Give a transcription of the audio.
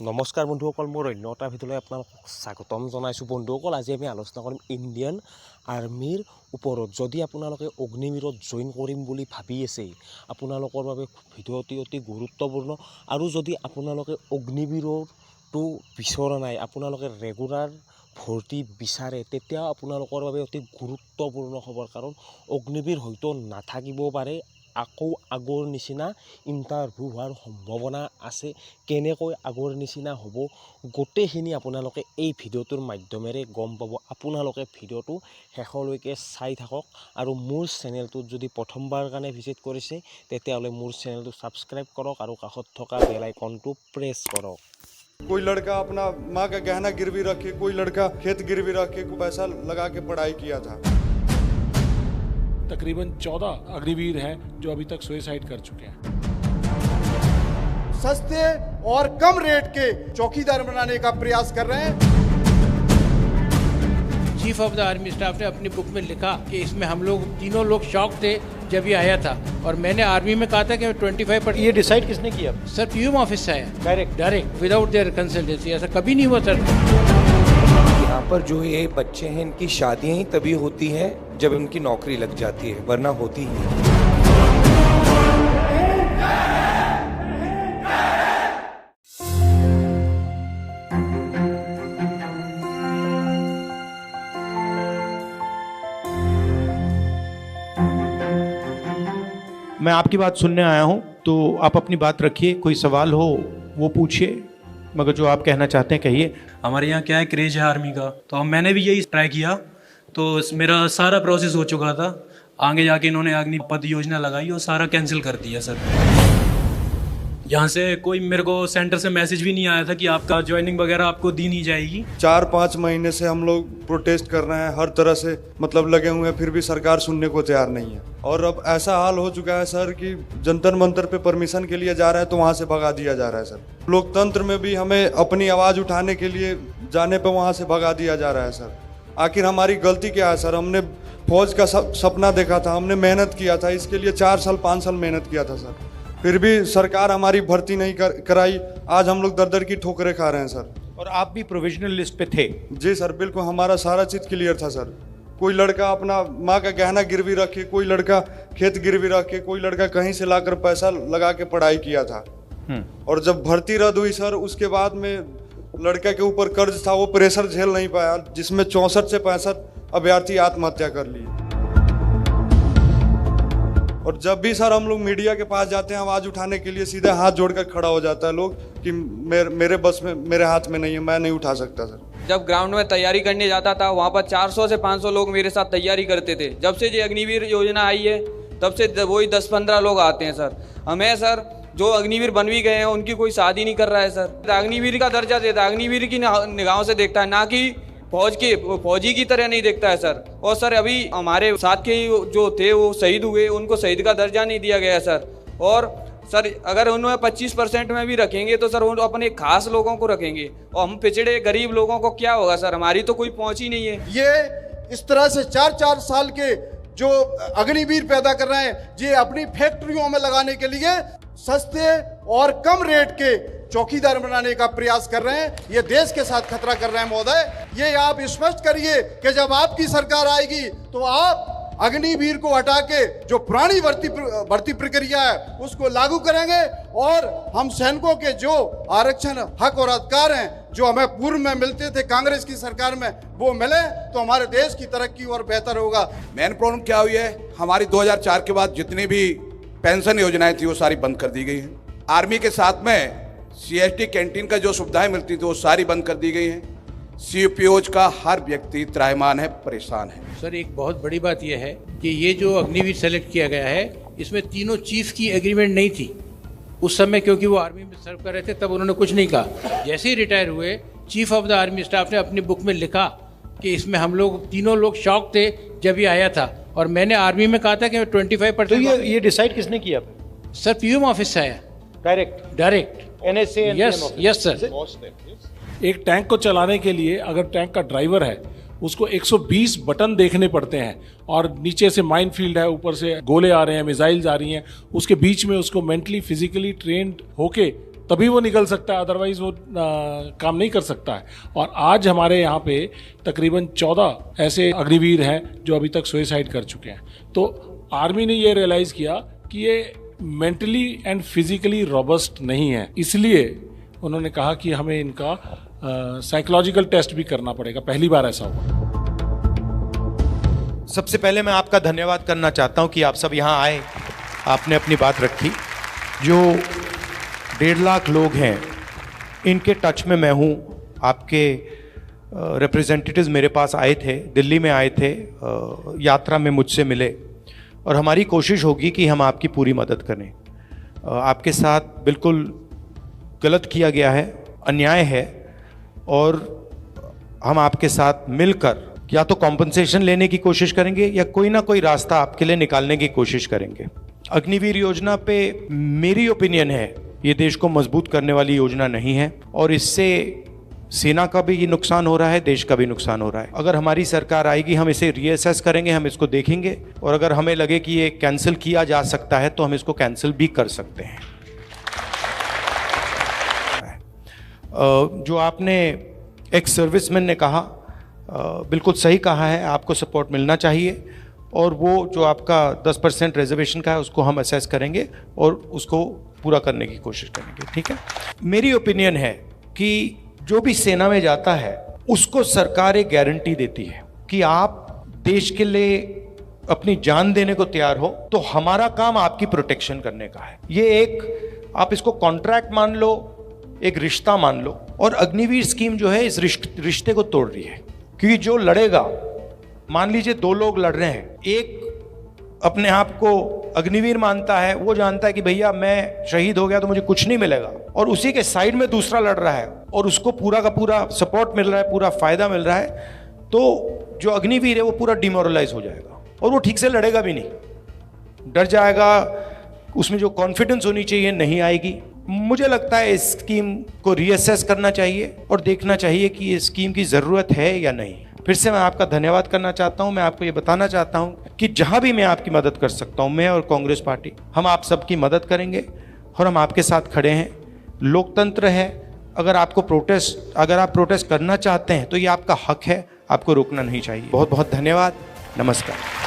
নমস্কাৰ বন্ধুসকল, মোৰ অন্য এটা ভিডিঅ'লৈ আপোনালোকক স্বাগতম জনাইছোঁ। বন্ধুসকল, আজি আমি আলোচনা কৰিম ইণ্ডিয়ান আৰ্মিৰ ওপৰত। যদি আপোনালোকে অগ্নিবীৰত জইন কৰিম বুলি ভাবি আছে, আপোনালোকৰ বাবে ভিডিঅ'টি অতি গুৰুত্বপূৰ্ণ। আৰু যদি আপোনালোকে অগ্নিবীৰটো বিচৰা নাই, আপোনালোকে ৰেগুলাৰ ভৰ্তি বিচাৰে, তেতিয়াও আপোনালোকৰ বাবে অতি গুৰুত্বপূৰ্ণ খবৰ। কাৰণ অগ্নিবীৰ হয়তো নাথাকিব পাৰে, আকৌ আগৰ নিচিনা ইণ্টাৰভিউ হোৱাৰ সম্ভাৱনা আছে। কেনেকৈ আগৰ নিচিনা হ'ব, গোটেইখিনি আপোনালোকে এই ভিডিঅ'টোৰ মাধ্যমেৰে গম পাব। আপোনালোকে ভিডিঅ'টো শেষলৈকে চাই থাকক। আৰু মোৰ চেনেলটোত যদি প্ৰথমবাৰ কাৰণে ভিজিট কৰিছে, তেতিয়াহ'লে মোৰ চেনেলটো ছাবস্ক্ৰাইব কৰক আৰু কাষত থকা বেল আইকনটো প্ৰেছ কৰক। कोई लड़का अपना माँ का गहना गिरवी रख के, कोई लड़का खेत गिरवी रख के पैसा लगा के पढ़ाई किया था। तकरीबन 14 अग्निवीर हैं जो अभी तक सुसाइड कर चुके हैं। सस्ते और कम रेट के चौकीदार बनाने का प्रयास कर रहे हैं। Chief of the army staff ने अपनी बुक में लिखा कि इसमें हम लोग तीनों लोग शॉक थे जब ये आया था, और मैंने आर्मी में कहा था कि 25%। ये डिसाइड किसने किया? सर पीएम ऑफिस से आया, डायरेक्ट विदाउट देयर कंसल्टेंसी। ऐसा कभी नहीं हुआ सर। यहाँ पर जो ये बच्चे हैं, इनकी शादियां ही तभी होती हैं जब इनकी नौकरी लग जाती है, वरना होती ही नहीं। मैं आपकी बात सुनने आया हूं, तो आप अपनी बात रखिए, कोई सवाल हो वो पूछिए, मगर जो आप कहना चाहते हैं कहिए। हमारे यहाँ क्या है, क्रेज है आर्मी का, तो मैंने भी यही ट्राई किया, तो मेरा सारा प्रोसेस हो चुका था। आगे जाके इन्होंने अग्निपथ योजना लगाई और सारा कैंसिल कर दिया सर। यहाँ से कोई मेरे को सेंटर से मैसेज भी नहीं आया था कि आपका ज्वाइनिंग वगैरह आपको दी नहीं जाएगी। 4-5 महीने से हम लोग प्रोटेस्ट कर रहे हैं, हर तरह से मतलब लगे हुए हैं, फिर भी सरकार सुनने को तैयार नहीं है। और अब ऐसा हाल हो चुका है सर कि जंतर मंतर पे परमिशन के लिए जा रहे हैं तो वहाँ से भगा दिया जा रहा है सर। लोकतंत्र में भी हमें अपनी आवाज़ उठाने के लिए जाने पर वहाँ से भगा दिया जा रहा है सर। आखिर हमारी गलती क्या है सर? हमने फौज का सपना देखा था, हमने मेहनत किया था, इसके लिए 4 साल 5 साल मेहनत किया था सर, फिर भी सरकार हमारी भर्ती नहीं कराई। आज हम लोग दर दर की ठोकरें खा रहे हैं सर। और आप भी प्रोविजनल लिस्ट पे थे? जी सर, बिल्कुल हमारा सारा चीज़ क्लियर था सर। कोई लड़का अपना माँ का गहना गिरवी रख के, कोई लड़का खेत गिरवी रख के, कोई लड़का कहीं से लाकर पैसा लगा के पढ़ाई किया था। और जब भर्ती रद्द हुई सर, उसके बाद में लड़का के ऊपर कर्ज था, वो प्रेशर झेल नहीं पाया, जिसमें 64 से 65 अभ्यर्थी आत्महत्या कर लिए। और जब भी सर हम लोग मीडिया के पास जाते हैं आवाज़ उठाने के लिए, सीधे हाथ जोड़कर खड़ा हो जाता है लोग कि मेरे बस में, मेरे हाथ में नहीं है, मैं नहीं उठा सकता सर। जब ग्राउंड में तैयारी करने जाता था, वहाँ पर 400 से 500 लोग मेरे साथ तैयारी करते थे। जब से ये अग्निवीर योजना आई है, तब से वही 10-15 लोग आते हैं सर। हमें सर जो अग्निवीर बन भी गए हैं, उनकी कोई शादी नहीं कर रहा है सर। अग्निवीर का दर्जा देता है, अग्निवीर की निगाहों से देखता है, ना कि फौजी की तरह नहीं देखता है सर। और सर अभी हमारे साथ के जो थे वो शहीद हुए, उनको शहीद का दर्जा नहीं दिया गया सर। और सर अगर उन्हें 25% में भी रखेंगे तो सर वो अपने खास लोगों को रखेंगे, और हम पिछड़े गरीब लोगों को क्या होगा सर? हमारी तो कोई पहुंच ही नहीं है। ये इस तरह से 4-4 साल के जो अग्निवीर पैदा कर रहे हैं, ये अपनी फैक्ट्रियों में लगाने के लिए सस्ते और कम रेट के चौकीदार बनाने का प्रयास कर रहे हैं। ये देश के साथ खतरा कर रहे हैं महोदय। ये आप स्पष्ट करिए कि जब आपकी सरकार आएगी तो आप अग्निवीर को हटा के जो पुरानी भर्ती प्रक्रिया है उसको लागू करेंगे, और हम सैनिकों के जो आरक्षण हक और अधिकार हैं जो हमें पूर्व में मिलते थे कांग्रेस की सरकार में, वो मिले तो हमारे देश की तरक्की और बेहतर होगा। मेन प्रॉब्लम क्या हुई है, हमारी 2004 के बाद जितनी भी पेंशन योजनाएं थी वो सारी बंद कर दी गई हैं। आर्मी के साथ में CST कैंटीन का जो सुविधाएं मिलती थी वो सारी बंद कर दी गई हैं। CPOज का हर व्यक्ति त्राहिमाम है, परेशान है। सर एक बहुत बड़ी बात यह है कि ये जो अग्निवीर सेलेक्ट किया गया है, इसमें तीनों चीफ की एग्रीमेंट नहीं थी उस समय, क्योंकि वो आर्मी में सर्व कर रहे थे, तब उन्होंने कुछ नहीं कहा। जैसे ही रिटायर हुए, chief of the army staff ने अपनी बुक में लिखा कि इसमें हम लोग तीनों लोग शॉक थे जब ये आया था, और मैंने आर्मी में कहा था कि 25%। तो ये डिसाइड किसने किया? सर पीएम ऑफिस से आया, डायरेक्ट NSA। Yes sir. एक टैंक को चलाने के लिए अगर टैंक का ड्राइवर है, उसको 120 बटन देखने पड़ते हैं, और नीचे से माइन फील्ड है, ऊपर से गोले आ रहे हैं, मिसाइल्स आ रही हैं, उसके बीच में उसको मेंटली फिजिकली ट्रेंड होके तभी वो निकल सकता है, अदरवाइज वो काम नहीं कर सकता है। और आज हमारे यहाँ पे तकरीबन 14 ऐसे अग्निवीर हैं जो अभी तक सुसाइड कर चुके हैं। तो आर्मी ने ये रियलाइज़ किया कि ये मेंटली एंड फिजिकली रोबस्ट नहीं है, इसलिए उन्होंने कहा कि हमें इनका साइकोलॉजिकल टेस्ट भी करना पड़ेगा। पहली बार ऐसा हुआ। सबसे पहले मैं आपका धन्यवाद करना चाहता हूं कि आप सब यहाँ आए, आपने अपनी बात रखी। जो 1.5 लाख लोग हैं इनके टच में मैं हूँ। आपके रिप्रेजेंटेटिव्स मेरे पास आए थे, दिल्ली में आए थे, यात्रा में मुझसे मिले, और हमारी कोशिश होगी कि हम आपकी पूरी मदद करें। आपके साथ बिल्कुल गलत किया गया है, अन्याय है, और हम आपके साथ मिलकर या तो कॉम्पनसेशन लेने की कोशिश करेंगे या कोई ना कोई रास्ता आपके लिए निकालने की कोशिश करेंगे। अग्निवीर योजना पे मेरी ओपिनियन है ये देश को मजबूत करने वाली योजना नहीं है, और इससे सेना का भी नुकसान हो रहा है, देश का भी नुकसान हो रहा है। अगर हमारी सरकार आएगी हम इसे रीअसेस करेंगे, हम इसको देखेंगे, और अगर हमें लगे कि ये कैंसिल किया जा सकता है तो हम इसको कैंसिल भी कर सकते हैं। जो आपने एक सर्विसमैन ने कहा, बिल्कुल सही कहा है, आपको सपोर्ट मिलना चाहिए, और वो जो आपका 10% रिजर्वेशन का है उसको हम असेस करेंगे और उसको पूरा करने की कोशिश करेंगे, ठीक है। मेरी ओपिनियन है कि जो भी सेना में जाता है उसको सरकार एक गारंटी देती है कि आप देश के लिए अपनी जान देने को तैयार हो, तो हमारा काम आपकी प्रोटेक्शन करने का है। ये एक, आप इसको कॉन्ट्रैक्ट मान लो, एक रिश्ता मान लो, और अग्निवीर स्कीम जो है इस रिश्ते को तोड़ रही है। क्योंकि जो लड़ेगा, मान लीजिए 2 लोग लड़ रहे हैं, एक अपने आप को अग्निवीर मानता है, वो जानता है कि भैया मैं शहीद हो गया तो मुझे कुछ नहीं मिलेगा, और उसी के साइड में दूसरा लड़ रहा है और उसको पूरा का पूरा सपोर्ट मिल रहा है, पूरा फायदा मिल रहा है, तो जो अग्निवीर है वो पूरा डिमोरलाइज हो जाएगा और वो ठीक से लड़ेगा भी नहीं, डर जाएगा, उसमें जो कॉन्फिडेंस होनी चाहिए नहीं आएगी। मुझे लगता है इस स्कीम को रीअसेस करना चाहिए और देखना चाहिए कि इस स्कीम की ज़रूरत है या नहीं। फिर से मैं आपका धन्यवाद करना चाहता हूं। मैं आपको ये बताना चाहता हूं कि जहां भी मैं आपकी मदद कर सकता हूं, मैं और कांग्रेस पार्टी, हम आप सबकी मदद करेंगे और हम आपके साथ खड़े हैं। लोकतंत्र है, अगर आप प्रोटेस्ट करना चाहते हैं तो ये आपका हक है, आपको रोकना नहीं चाहिए। बहुत बहुत धन्यवाद, नमस्कार।